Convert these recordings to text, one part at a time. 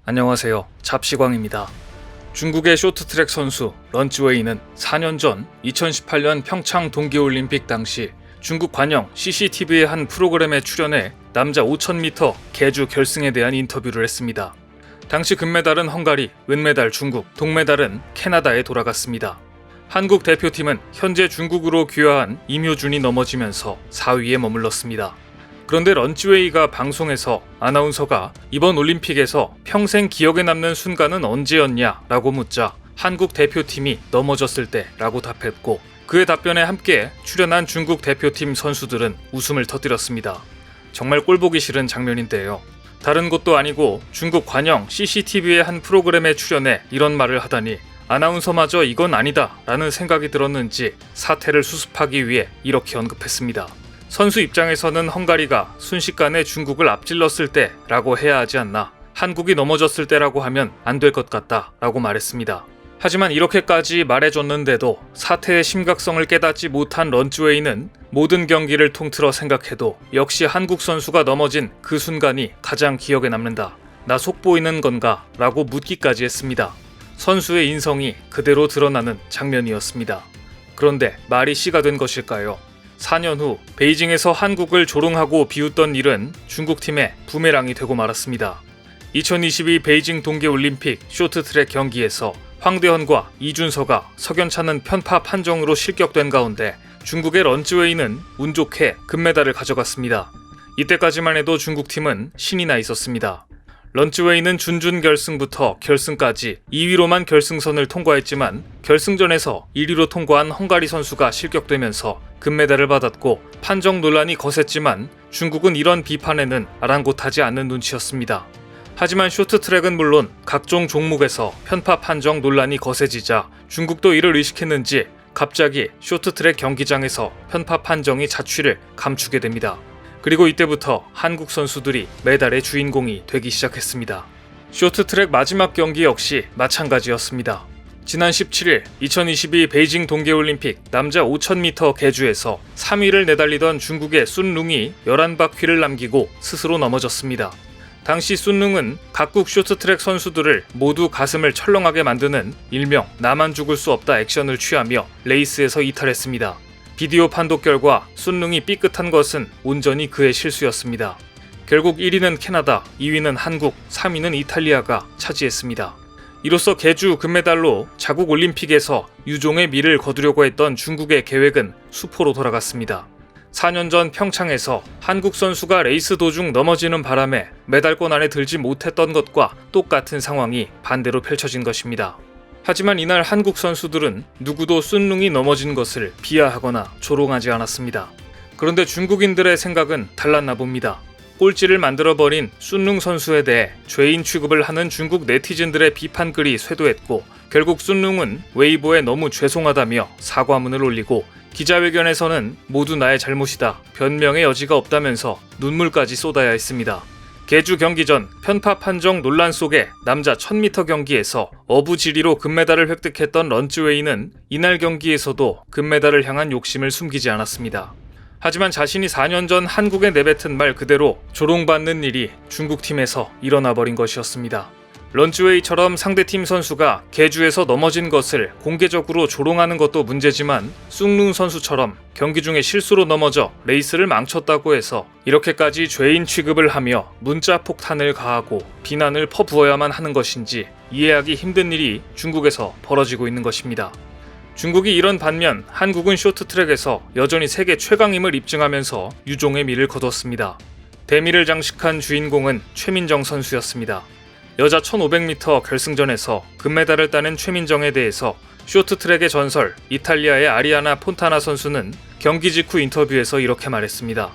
안녕하세요. 잡시광입니다. 중국의 쇼트트랙 선수 런쯔웨이는 4년 전 2018년 평창 동계올림픽 당시 중국 관영 CCTV의 한 프로그램에 출연해 남자 5000m 계주 결승에 대한 인터뷰를 했습니다. 당시 금메달은 헝가리, 은메달 중국, 동메달은 캐나다에 돌아갔습니다. 한국 대표팀은 현재 중국으로 귀화한 임효준이 넘어지면서 4위에 머물렀습니다. 그런데 런쯔웨이가 방송에서 아나운서가 이번 올림픽에서 평생 기억에 남는 순간은 언제였냐 라고 묻자 한국 대표팀이 넘어졌을 때 라고 답했고, 그의 답변에 함께 출연한 중국 대표팀 선수들은 웃음을 터뜨렸습니다. 정말 꼴보기 싫은 장면인데요. 다른 곳도 아니고 중국 관영 CCTV의 한 프로그램에 출연해 이런 말을 하다니 아나운서마저 이건 아니다 라는 생각이 들었는지 사태를 수습하기 위해 이렇게 언급했습니다. 선수 입장에서는 헝가리가 순식간에 중국을 앞질렀을 때 라고 해야 하지 않나, 한국이 넘어졌을 때라고 하면 안 될 것 같다 라고 말했습니다. 하지만 이렇게까지 말해줬는데도 사태의 심각성을 깨닫지 못한 런쯔웨이는 모든 경기를 통틀어 생각해도 역시 한국 선수가 넘어진 그 순간이 가장 기억에 남는다. 나 속보이는 건가? 라고 묻기까지 했습니다. 선수의 인성이 그대로 드러나는 장면이었습니다. 그런데 말이 씨가 된 것일까요? 4년 후 베이징에서 한국을 조롱하고 비웃던 일은 중국팀의 부메랑이 되고 말았습니다. 2022 베이징 동계올림픽 쇼트트랙 경기에서 황대헌과 이준서가 석연찮은 편파 판정으로 실격된 가운데 중국의 런쯔웨이는 운 좋게 금메달을 가져갔습니다. 이때까지만 해도 중국팀은 신이 나 있었습니다. 런쯔웨이는 준결승부터 결승까지 2위로만 결승선을 통과했지만 결승전에서 1위로 통과한 헝가리 선수가 실격되면서 금메달을 받았고, 판정 논란이 거셌지만 중국은 이런 비판에는 아랑곳하지 않는 눈치였습니다. 하지만 쇼트트랙은 물론 각종 종목에서 편파 판정 논란이 거세지자 중국도 이를 의식했는지 갑자기 쇼트트랙 경기장에서 편파 판정이 자취를 감추게 됩니다. 그리고 이때부터 한국 선수들이 메달의 주인공이 되기 시작했습니다. 쇼트트랙 마지막 경기 역시 마찬가지였습니다. 지난 17일 2022 베이징 동계올림픽 남자 5000m 계주에서 3위를 내달리던 중국의 순룽이 11바퀴를 남기고 스스로 넘어졌습니다. 당시 순룽은 각국 쇼트트랙 선수들을 모두 가슴을 철렁하게 만드는 일명 나만 죽을 수 없다 액션을 취하며 레이스에서 이탈했습니다. 비디오 판독 결과 순룽이 삐끗한 것은 온전히 그의 실수였습니다. 결국 1위는 캐나다, 2위는 한국, 3위는 이탈리아가 차지했습니다. 이로써 계주 금메달로 자국 올림픽에서 유종의 미를 거두려고 했던 중국의 계획은 수포로 돌아갔습니다. 4년 전 평창에서 한국 선수가 레이스 도중 넘어지는 바람에 메달권 안에 들지 못했던 것과 똑같은 상황이 반대로 펼쳐진 것입니다. 하지만 이날 한국 선수들은 누구도 순룽이 넘어진 것을 비하하거나 조롱하지 않았습니다. 그런데 중국인들의 생각은 달랐나 봅니다. 꼴찌를 만들어버린 순룽 선수에 대해 죄인 취급을 하는 중국 네티즌들의 비판글이 쇄도했고, 결국 순룽은 웨이보에 너무 죄송하다며 사과문을 올리고, 기자회견에서는 모두 나의 잘못이다, 변명의 여지가 없다면서 눈물까지 쏟아야 했습니다. 계주 경기 전 편파 판정 논란 속에 남자 1000m 경기에서 어부지리로 금메달을 획득했던 런쯔웨이는 이날 경기에서도 금메달을 향한 욕심을 숨기지 않았습니다. 하지만 자신이 4년 전 한국에 내뱉은 말 그대로 조롱받는 일이 중국팀에서 일어나버린 것이었습니다. 런쯔웨이처럼 상대팀 선수가 계주에서 넘어진 것을 공개적으로 조롱하는 것도 문제지만, 숭룽 선수처럼 경기 중에 실수로 넘어져 레이스를 망쳤다고 해서 이렇게까지 죄인 취급을 하며 문자 폭탄을 가하고 비난을 퍼부어야만 하는 것인지 이해하기 힘든 일이 중국에서 벌어지고 있는 것입니다. 중국이 이런 반면 한국은 쇼트트랙에서 여전히 세계 최강임을 입증하면서 유종의 미를 거뒀습니다. 대미를 장식한 주인공은 최민정 선수였습니다. 여자 1500m 결승전에서 금메달을 따낸 최민정에 대해서 쇼트트랙의 전설 이탈리아의 아리아나 폰타나 선수는 경기 직후 인터뷰에서 이렇게 말했습니다.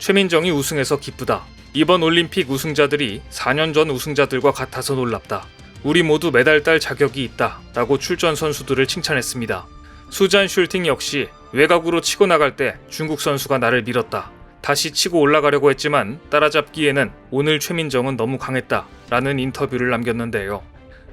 최민정이 우승해서 기쁘다. 이번 올림픽 우승자들이 4년 전 우승자들과 같아서 놀랍다. 우리 모두 메달 딸 자격이 있다 라고 출전 선수들을 칭찬했습니다. 수잔 슐팅 역시 외곽으로 치고 나갈 때 중국 선수가 나를 밀었다. 다시 치고 올라가려고 했지만 따라잡기에는 오늘 최민정은 너무 강했다 라는 인터뷰를 남겼는데요.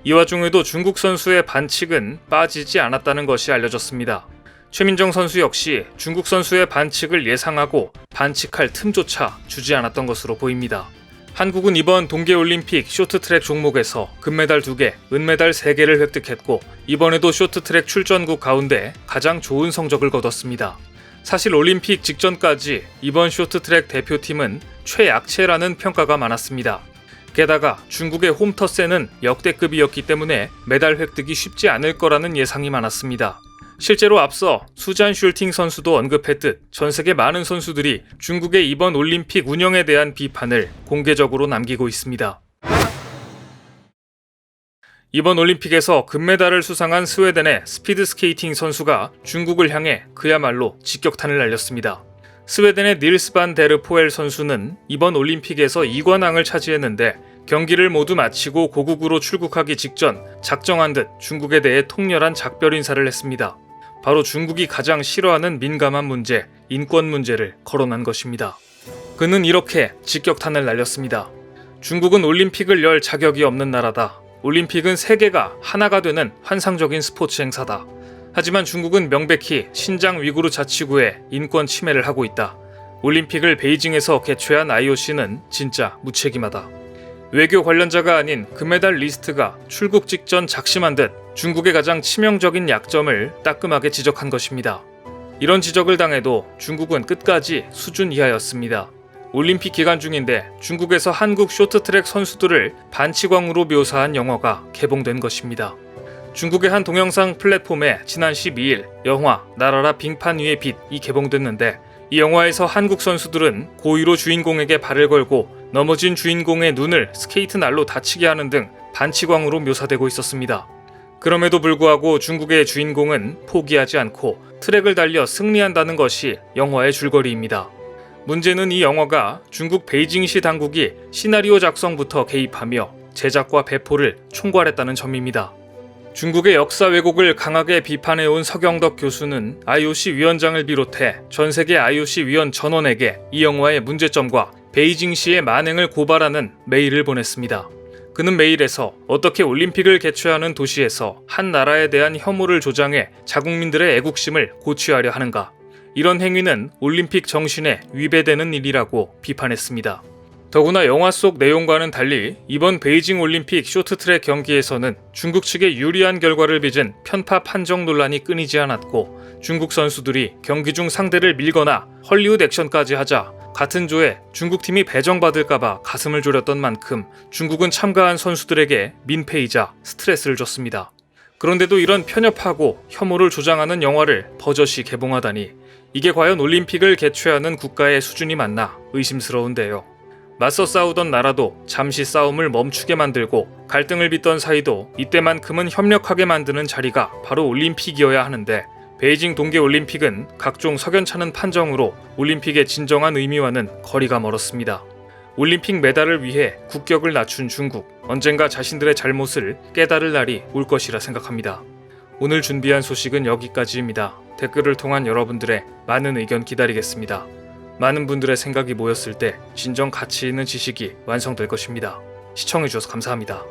이 와중에도 중국 선수의 반칙은 빠지지 않았다는 것이 알려졌습니다. 최민정 선수 역시 중국 선수의 반칙을 예상하고 반칙할 틈조차 주지 않았던 것으로 보입니다. 한국은 이번 동계올림픽 쇼트트랙 종목에서 금메달 2개, 은메달 3개를 획득했고 이번에도 쇼트트랙 출전국 가운데 가장 좋은 성적을 거뒀습니다. 사실 올림픽 직전까지 이번 쇼트트랙 대표팀은 최약체라는 평가가 많았습니다. 게다가 중국의 홈터세는 역대급이었기 때문에 메달 획득이 쉽지 않을 거라는 예상이 많았습니다. 실제로 앞서 수잔 슐팅 선수도 언급했듯 전 세계 많은 선수들이 중국의 이번 올림픽 운영에 대한 비판을 공개적으로 남기고 있습니다. 이번 올림픽에서 금메달을 수상한 스웨덴의 스피드스케이팅 선수가 중국을 향해 그야말로 직격탄을 날렸습니다. 스웨덴의 닐스 반 데르 포엘 선수는 이번 올림픽에서 2관왕을 차지했는데 경기를 모두 마치고 고국으로 출국하기 직전 작정한 듯 중국에 대해 통렬한 작별 인사를 했습니다. 바로 중국이 가장 싫어하는 민감한 문제, 인권 문제를 거론한 것입니다. 그는 이렇게 직격탄을 날렸습니다. 중국은 올림픽을 열 자격이 없는 나라다. 올림픽은 세계가 하나가 되는 환상적인 스포츠 행사다. 하지만 중국은 명백히 신장 위구르 자치구에 인권 침해를 하고 있다. 올림픽을 베이징에서 개최한 IOC는 진짜 무책임하다. 외교 관련자가 아닌 금메달 리스트가 출국 직전 작심한 듯 중국의 가장 치명적인 약점을 따끔하게 지적한 것입니다. 이런 지적을 당해도 중국은 끝까지 수준 이하였습니다. 올림픽 기간 중인데 중국에서 한국 쇼트트랙 선수들을 반치광으로 묘사한 영화가 개봉된 것입니다. 중국의 한 동영상 플랫폼에 지난 12일 영화 날아라 빙판 위의 빛이 개봉됐는데 이 영화에서 한국 선수들은 고의로 주인공에게 발을 걸고 넘어진 주인공의 눈을 스케이트 날로 다치게 하는 등 반치광으로 묘사되고 있었습니다. 그럼에도 불구하고 중국의 주인공은 포기하지 않고 트랙을 달려 승리한다는 것이 영화의 줄거리입니다. 문제는 이 영화가 중국 베이징시 당국이 시나리오 작성부터 개입하며 제작과 배포를 총괄했다는 점입니다. 중국의 역사 왜곡을 강하게 비판해온 서경덕 교수는 IOC 위원장을 비롯해 전 세계 IOC 위원 전원에게 이 영화의 문제점과 베이징시의 만행을 고발하는 메일을 보냈습니다. 그는 메일에서 어떻게 올림픽을 개최하는 도시에서 한 나라에 대한 혐오를 조장해 자국민들의 애국심을 고취하려 하는가? 이런 행위는 올림픽 정신에 위배되는 일이라고 비판했습니다. 더구나 영화 속 내용과는 달리 이번 베이징 올림픽 쇼트트랙 경기에서는 중국 측에 유리한 결과를 빚은 편파 판정 논란이 끊이지 않았고 중국 선수들이 경기 중 상대를 밀거나 헐리우드 액션까지 하자 같은 조에 중국팀이 배정받을까봐 가슴을 졸였던 만큼 중국은 참가한 선수들에게 민폐이자 스트레스를 줬습니다. 그런데도 이런 편협하고 혐오를 조장하는 영화를 버젓이 개봉하다니 이게 과연 올림픽을 개최하는 국가의 수준이 맞나 의심스러운데요. 맞서 싸우던 나라도 잠시 싸움을 멈추게 만들고 갈등을 빚던 사이도 이때만큼은 협력하게 만드는 자리가 바로 올림픽이어야 하는데 베이징 동계올림픽은 각종 석연찮은 판정으로 올림픽의 진정한 의미와는 거리가 멀었습니다. 올림픽 메달을 위해 국격을 낮춘 중국, 언젠가 자신들의 잘못을 깨달을 날이 올 것이라 생각합니다. 오늘 준비한 소식은 여기까지입니다. 댓글을 통한 여러분들의 많은 의견 기다리겠습니다. 많은 분들의 생각이 모였을 때 진정 가치 있는 지식이 완성될 것입니다. 시청해주셔서 감사합니다.